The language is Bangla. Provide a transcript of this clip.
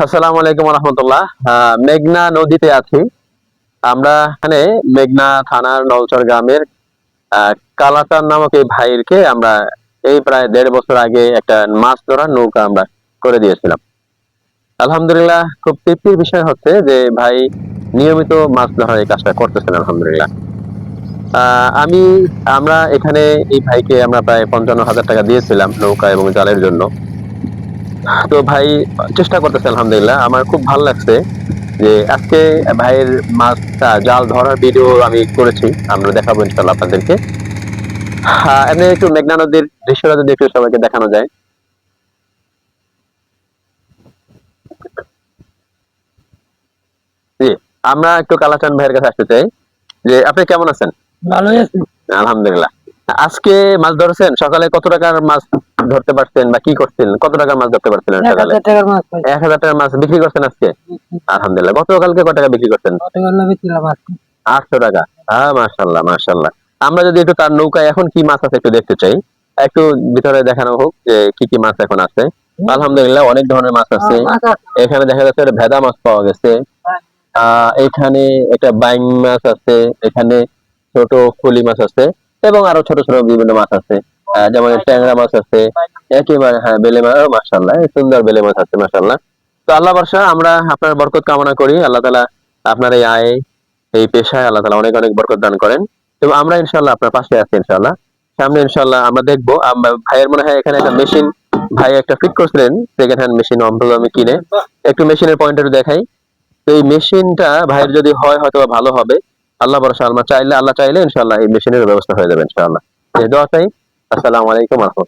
আসসালামু আলাইকুম রহমতুল্লাহ। মেঘনা নদীতে আছি আমরা। এখানে মেঘনা থানার নলচর গ্রামের কালাচান নামক এই ভাইকে আমরা এই প্রায় 1.5 বছর আগে একটা মাছ ধরার নৌকা আমরা করে দিয়েছিলাম। আলহামদুলিল্লাহ, খুব তৃপ্তির বিষয় হচ্ছে যে ভাই নিয়মিত মাছ ধরার এই কাজটা করতেছেন আলহামদুলিল্লাহ। আমি আমরা এখানে এই ভাইকে আমরা প্রায় 55,000 টাকা দিয়েছিলাম নৌকা এবং জালের জন্য। তো ভাই চেষ্টা করতেছে আলহামদুলিল্লাহ, আমার খুব ভালো লাগছে যে আজকে ভাইয়ের মাছটা জাল ধরার ভিডিও আমি করেছি, আমরা দেখাবো ইনশাল্লাহ আপনাদেরকে। এমনি একটু মেঘনা নদীর দৃশ্যটা যদি একটু সবাইকে দেখানো যায়। জি, আমরা একটু কালাচান ভাইয়ের কাছে আসতে চাই যে আপনি কেমন আছেন? ভালোই আছি। আলহামদুলিল্লাহ। আজকে মাছ ধরেছেন? সকালে কত টাকার মাছ ধরতে পারছেন বা কি করছেন? কত টাকার মাছ ধরতে পারছিলেন এক সকালে? হাজার টাকার মাছ পাইছি। 1,000 টাকার মাছ বিক্রি করছেন আজকে? আলহামদুলিল্লাহ। গতকালকে কত টাকা বিক্রি করছেন? গতকাল বেচছিলাম আজকে। 800 টাকা। হ্যাঁ, মাশাল্লাহ মাশাল্লাহ। আমরা যদি একটু তার নৌকায় এখন কি মাছ আছে একটু দেখতে চাই, একটু ভিতরে দেখানো হোক যে কি কি মাছ এখন আছে। আলহামদুলিল্লাহ, অনেক ধরনের মাছ আছে। মাছ আছে। এখানে দেখা যাচ্ছে একটা ভেদা মাছ পাওয়া গেছে। এখানে একটা বাইং মাছ আছে, এখানে ছোট ফলি মাছ আছে এবং আরো ছোট ছোট বিভিন্ন মাছ আছে। যেমন ট্যাংরা মাছ আছে, একেবারে হ্যাঁ বেলে মাছ, মাশাল্লাহ সুন্দর বেলে মাছ আছে মাশাল্লাহ। তো আল্লাহ বর্ষা, আমরা আপনার বরকত কামনা করি। আল্লাহ তাআলা আপনার এই আয়, এই পেশায় আল্লাহ তাআলা অনেক অনেক বরকত দান করেন। এবং আমরা ইনশাআল্লাহ আপনার পাশে আছি ইনশাআল্লাহ। সামনে ইনশাআল্লাহ আমরা দেখবো। ভাইয়ের মনে হয় এখানে একটা মেশিন ভাই একটা ফিট করছিলেন, সেকেন্ড হ্যান্ড মেশিন আমি কিনে একটু মেশিনের পয়েন্টার দেখাই। তো এই মেশিনটা ভাইয়ের যদি হয় হয়তো বা ভালো হবে। আল্লাহ ভরসা, আল্লাহ চাইলে ইনশাআল্লাহ এই মেশিনের ব্যবস্থা হয়ে যাবে ইনশাআল্লাহ। এই দোয়া চাই। আসসালামু আলাইকুম ওয়া রাহমাতুল্লাহ।